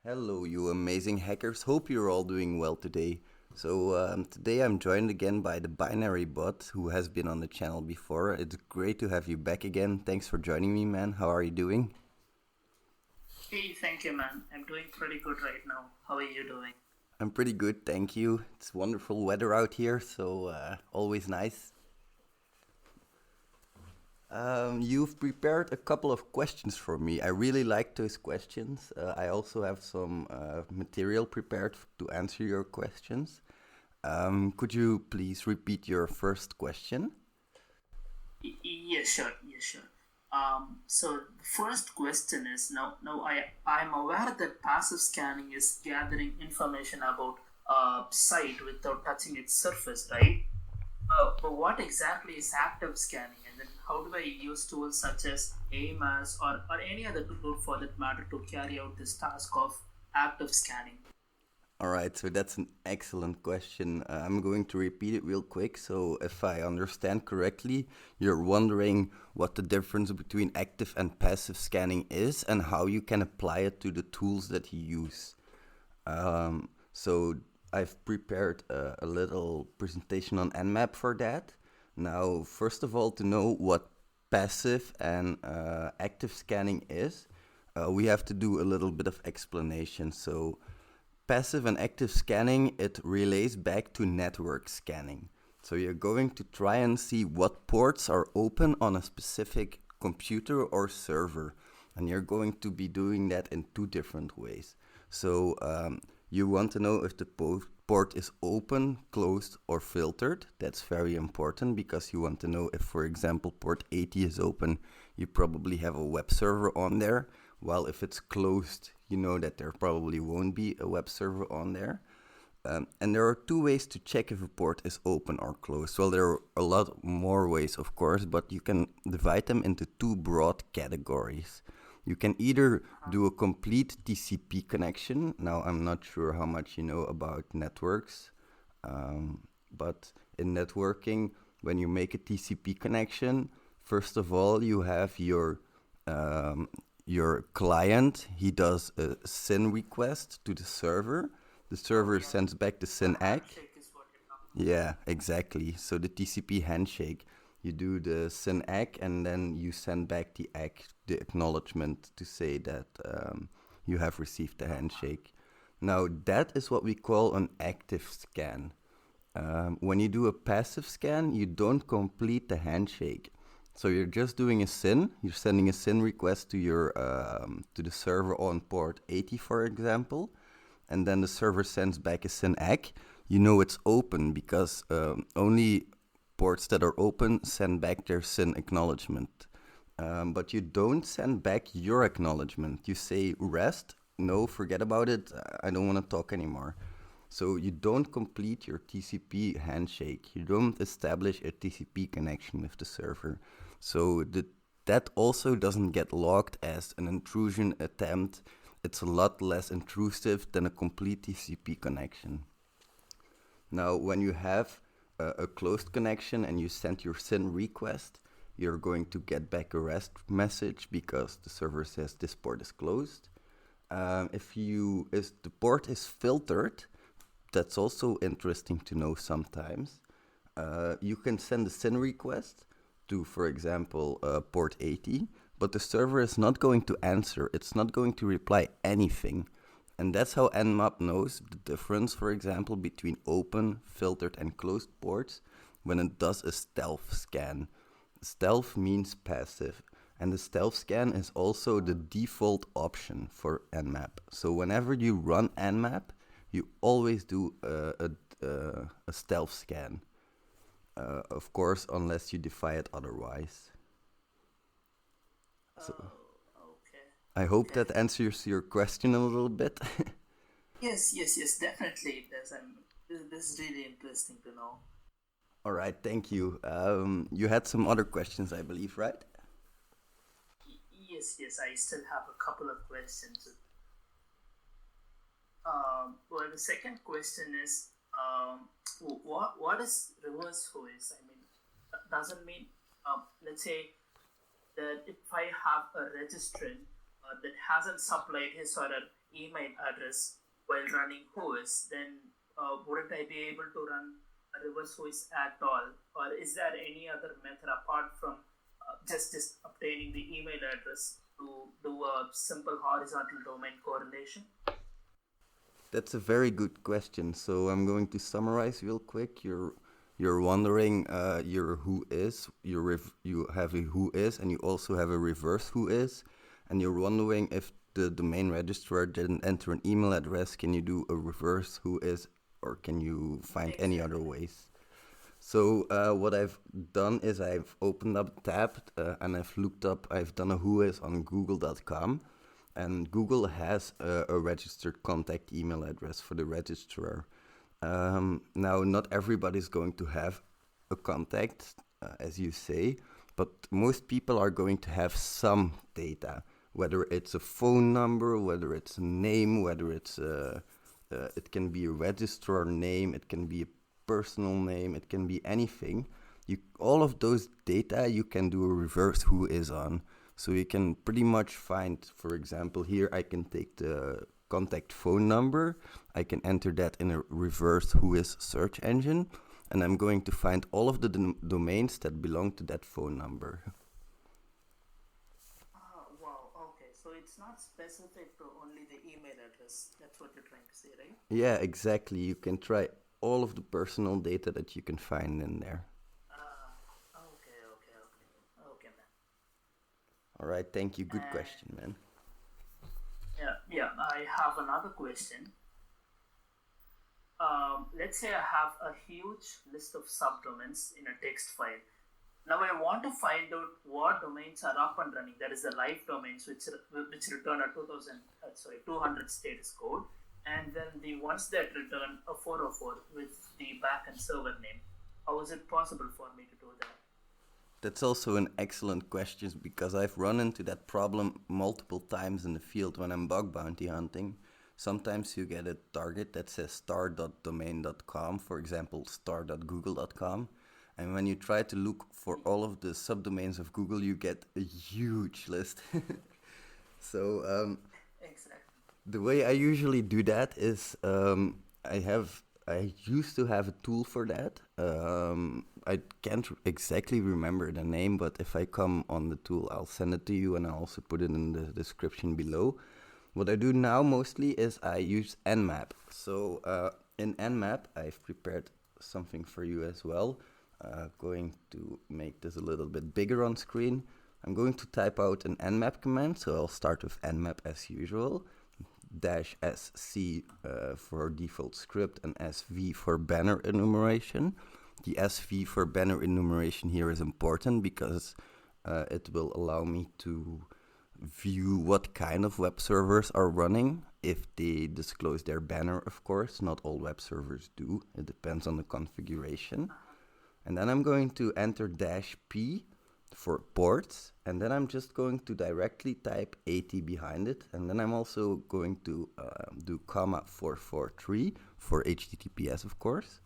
Hello, you amazing hackers. Hope you're all doing well today. Today I'm joined again by the Binarybot, who has been on the channel before. It's great to have you back again. Thanks for joining me, man. How are you doing? Hey, thank you, man. I'm doing pretty good right now. How are you doing? I'm pretty good, thank you. It's wonderful weather out here, always nice. You've prepared a couple of questions for me. I really like those questions. I also have some material prepared to answer your questions. Could you please repeat your first question? Yes, sure. Yes, sure. So the first question is I'm aware that passive scanning is gathering information about a site without touching its surface, right? But what exactly is active scanning, and then how do I use tools such as AMAS or any other tool for that matter to carry out this task of active scanning? All right, so that's an excellent question. I'm going to repeat it real quick. So, if I understand correctly, you're wondering what the difference between active and passive scanning is and how you can apply it to the tools that you use. So, I've prepared a little presentation on Nmap for that. Now, first of all, to know what passive and active scanning is, we have to do a little bit of explanation. So, passive and active scanning, it relays back to network scanning. So you're going to try and see what ports are open on a specific computer or server. And you're going to be doing that in two different ways. You want to know if the port is open, closed, or filtered. That's very important because you want to know if, for example, port 80 is open, you probably have a web server on there. While if it's closed, you know that there probably won't be a web server on there. And there are two ways to check if a port is open or closed. Well, there are a lot more ways, of course, but you can divide them into two broad categories. You can either do a complete TCP connection. Now, I'm not sure how much you know about networks, but in networking, when you make a TCP connection, first of all, you have your client. He does a SYN request to the server. The Oh server yeah, sends back the the SYN ACK. handshake is what you're talking about. Yeah, exactly. So the TCP handshake, you do the SYN ACK and then you send back the ACK, the acknowledgement to say that you have received the handshake. Now that is what we call an active scan. When you do a passive scan, you don't complete the handshake. So you're just doing a SYN. You're sending a SYN request to your to the server on port 80, for example, and then the server sends back a SYN ACK. You know it's open because only ports that are open send back their SYN acknowledgement. But you don't send back your acknowledgement. You say rest. No, forget about it. I don't want to talk anymore. So you don't complete your TCP handshake. You don't establish a TCP connection with the server. That also doesn't get logged as an intrusion attempt. It's a lot less intrusive than a complete TCP connection. Now, when you have a closed connection and you send your SYN request, you're going to get back a REST message because the server says this port is closed. If the port is filtered, that's also interesting to know sometimes. You can send a SYN request to, for example, port 80, but the server is not going to answer. It's not going to reply anything. And that's how Nmap knows the difference, for example, between open, filtered, and closed ports when it does a stealth scan. Stealth means passive, and the stealth scan is also the default option for Nmap. So whenever you run Nmap, you always do a stealth scan. Of course, unless you defy it otherwise. So Oh, okay. I hope Okay. that answers your question a little bit. Yes, definitely it does. This is really interesting to know. All right, thank you. You had some other questions, I believe, right? Yes, I still have a couple of questions. Well, the second question is, what is reverse Whois? I mean, doesn't mean, let's say that if I have a registrant that hasn't supplied his or her email address while running Whois, then wouldn't I be able to run a reverse Whois at all? Or is there any other method apart from just obtaining the email address to do a simple horizontal domain correlation? That's a very good question. So I'm going to summarize real quick. You're wondering your Whois. You have a Whois, and you also have a reverse Whois, and you're wondering if the domain registrar didn't enter an email address. Can you do a reverse Whois, or can you find any other ways? So what I've done is I've opened up a tab and I've looked up. I've done a Whois on Google.com. And Google has a registered contact email address for the registrar. Now, not everybody's going to have a contact, as you say, but most people are going to have some data, whether it's a phone number, whether it's a name, whether it's it can be a registrar name, it can be a personal name, it can be anything. All of those data you can do a reverse Whois on. So you can pretty much find, for example, here I can take the contact phone number, I can enter that in a reverse Whois search engine, and I'm going to find all of the domains that belong to that phone number. Wow, okay. So it's not specific to only the email address. That's what you're trying to say, right? Yeah, exactly. You can try all of the personal data that you can find in there. Okay, man. All right, thank you. Good question, man. Yeah, I have another question. Let's say I have a huge list of subdomains in a text file. Now I want to find out what domains are up and running. That is the live domains which return a 200 status code, and then the ones that return a 404 with the backend server name. How is it possible for me to do that? That's also an excellent question because I've run into that problem multiple times in the field when I'm bug bounty hunting. Sometimes you get a target that says star.domain.com, for example, star.google.com. And when you try to look for all of the subdomains of Google, you get a huge list. So Exactly. the way I usually do that is I used to have a tool for that. I can't exactly remember the name, but if I come on the tool, I'll send it to you and I'll also put it in the description below. What I do now mostly is I use Nmap. So in Nmap, I've prepared something for you as well. Going to make this a little bit bigger on screen. I'm going to type out an Nmap command, so I'll start with Nmap as usual. -sc for default script and SV for banner enumeration. The SV for banner enumeration here is important because it will allow me to view what kind of web servers are running if they disclose their banner, of course. Not all web servers do. It depends on the configuration. And then I'm going to enter -p for ports, and then I'm just going to directly type 80 behind it, and then I'm also going to do ,443 for HTTPS, of course.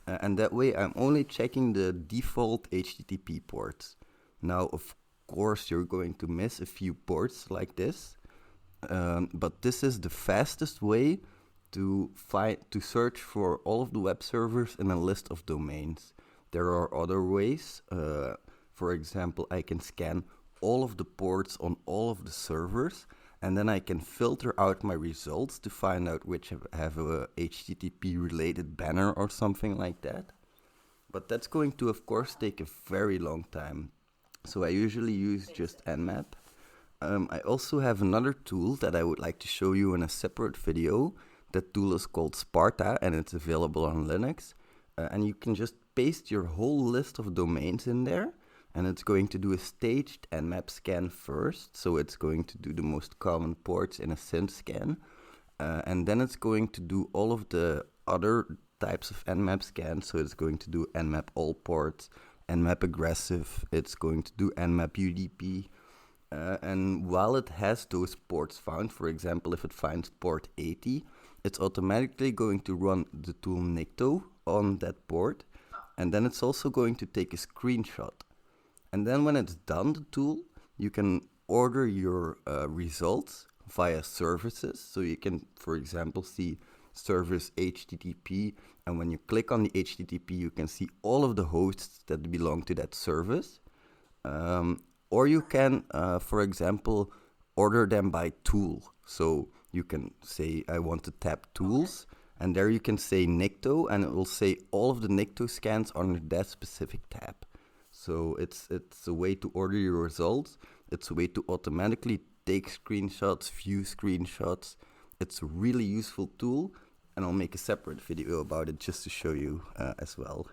And that way I'm only checking the default HTTP ports. Now, of course, you're going to miss a few ports like this, but this is the fastest way to search for all of the web servers in a list of domains. There are other ways. For example, I can scan all of the ports on all of the servers, and then I can filter out my results to find out which have a HTTP related banner or something like that. But that's going to, of course, take a very long time. So I usually use just Nmap. I also have another tool that I would like to show you in a separate video. That tool is called Sparta, and it's available on Linux. And you can just paste your whole list of domains in there, and it's going to do a staged Nmap scan first. So it's going to do the most common ports in a synth scan. And then it's going to do all of the other types of Nmap scans. So it's going to do Nmap all ports, Nmap aggressive, it's going to do Nmap UDP. And while it has those ports found, for example, if it finds port 80, it's automatically going to run the tool Nikto on that port. And then it's also going to take a screenshot. And then when it's done, the tool, you can order your results via services. So you can, for example, see service HTTP, and when you click on the HTTP, you can see all of the hosts that belong to that service. Or you can, for example, order them by tool. So you can say, I want to tab tools, and there you can say Nikto, and it will say all of the Nikto scans under that specific tab. So it's a way to order your results. It's a way to automatically take screenshots, view screenshots. It's a really useful tool, and I'll make a separate video about it just to show you as well.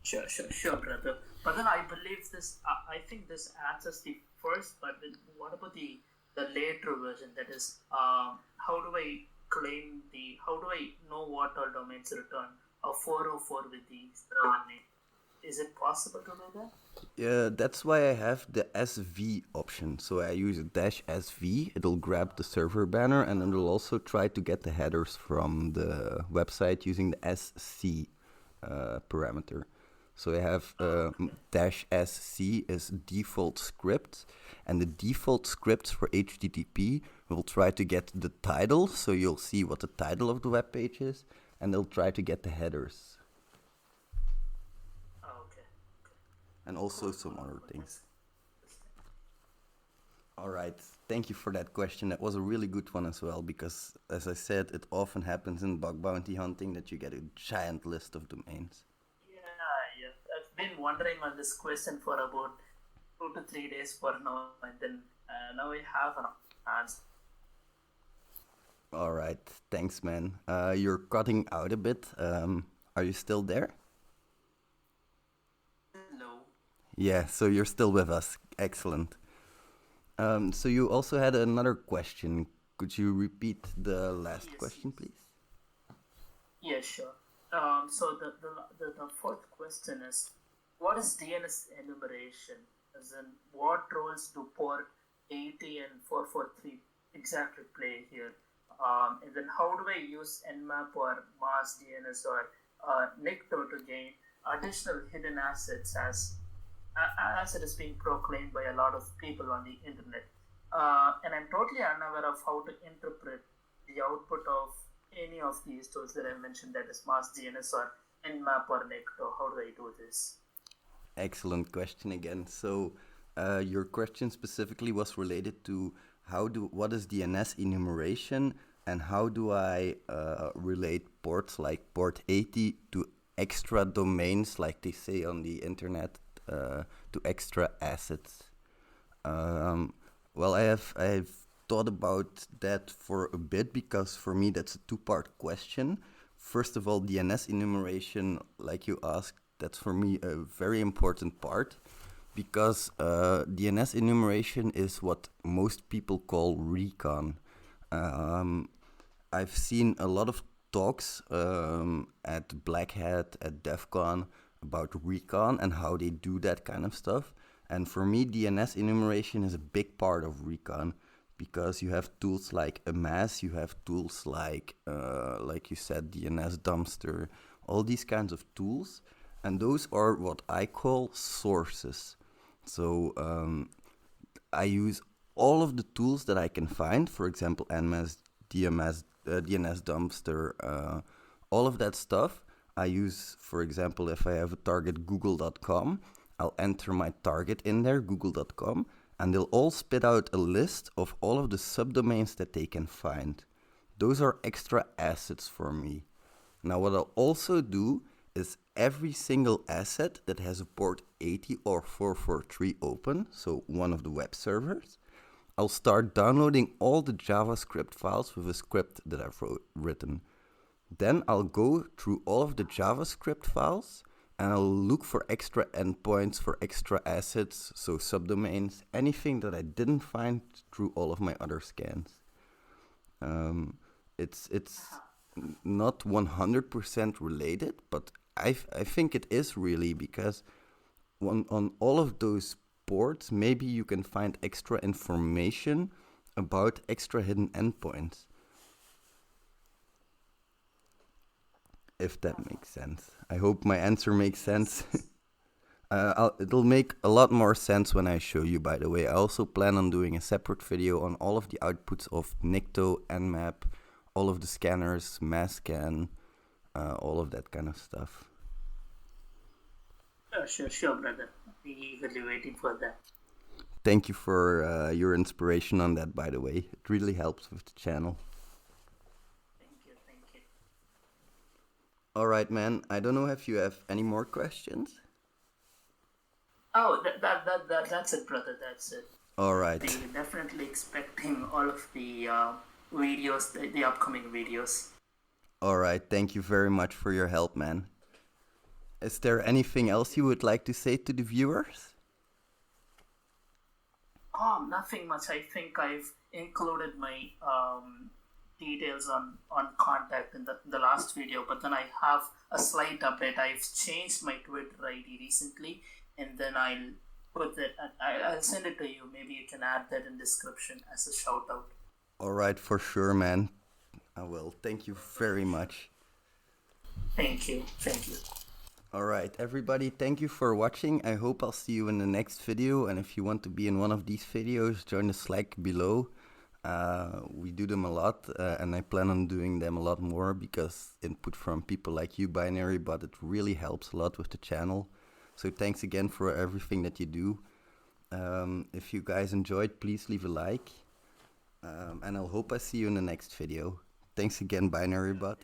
Sure, brother. But then I believe this. I think this answers the first. But then what about the later version? That is, how do I claim the? How do I know what all domains return a 404 with the server name? Is it possible to do that? Yeah, that's why I have the SV option. So I use a -SV. It'll grab the server banner, and it'll also try to get the headers from the website using the SC parameter. So I have -SC is default script, and the default scripts for HTTP will try to get the title, so you'll see what the title of the web page is, and they'll try to get the headers. Okay. And also some other things. All right, thank you for that question. That was a really good one as well, because as I said, it often happens in bug bounty hunting that you get a giant list of domains. Yeah. I've been wondering on this question for about 2 to 3 days for now, and then now we have an answer. All right, thanks, man. You're cutting out a bit. Are you still there? Hello. Yeah, so you're still with us. Excellent. So you also had another question. Could you repeat the last question, please? Yeah, sure. So the fourth question is, what is DNS enumeration? As in, what roles do port 80 and 443 exactly play here? And then how do I use Nmap or mass DNS or Nikto to gain additional hidden assets as it is being proclaimed by a lot of people on the internet? And I'm totally unaware of how to interpret the output of any of these tools that I mentioned, that is mass DNS or Nmap or Nikto. How do I do this? Excellent question again. So your question specifically was related to what is DNS enumeration, and how do I relate ports like port 80 to extra domains, like they say on the internet, to extra assets. Well, I've thought about that for a bit, because for me that's a two-part question. First of all, DNS enumeration, like you asked, that's for me a very important part, because DNS enumeration is what most people call recon. I've seen a lot of talks at Black Hat, at DEF CON, about recon and how they do that kind of stuff. And for me, DNS enumeration is a big part of recon, because you have tools like Amass, you have tools like you said, DNS dumpster, all these kinds of tools, and those are what I call sources. So I use all of the tools that I can find, for example, Nmap, DNS dumpster, all of that stuff. I use, for example, if I have a target google.com, I'll enter my target in there, google.com, and they'll all spit out a list of all of the subdomains that they can find. Those are extra assets for me. Now, what I'll also do is every single asset that has a port 80 or 443 open, so one of the web servers, I'll start downloading all the JavaScript files with a script that I've written. Then I'll go through all of the JavaScript files, and I'll look for extra endpoints, for extra assets, so subdomains, anything that I didn't find through all of my other scans. It's not 100% related, but I think it is really, because on all of those ports, maybe you can find extra information about extra hidden endpoints. If that makes sense. I hope my answer makes sense. It'll make a lot more sense when I show you, by the way. I also plan on doing a separate video on all of the outputs of Nikto, Nmap, all of the scanners, mass scan, all of that kind of stuff. Sure, brother. Eagerly waiting for that. Thank you for your inspiration on that, by the way. It really helps with the channel. Thank you. All right, man. I don't know if you have any more questions. Oh, that's it, brother. That's it. All right. We're definitely expecting all of the videos, the upcoming videos. All right. Thank you very much for your help, man. Is there anything else you would like to say to the viewers? Nothing much. I think I've included my details on contact in the last video, but then I have a slight update. I've changed my Twitter ID recently, and then I'll put that. I'll send it to you. Maybe you can add that in description as a shout out. All right, for sure, man. I will. Thank you very much. Thank you. All right, everybody, thank you for watching. I hope I'll see you in the next video. And if you want to be in one of these videos, join the Slack below. We do them a lot, and I plan on doing them a lot more because input from people like you, Binarybot, it really helps a lot with the channel. So thanks again for everything that you do. If you guys enjoyed, please leave a like. And I'll hope I see you in the next video. Thanks again, Binarybot.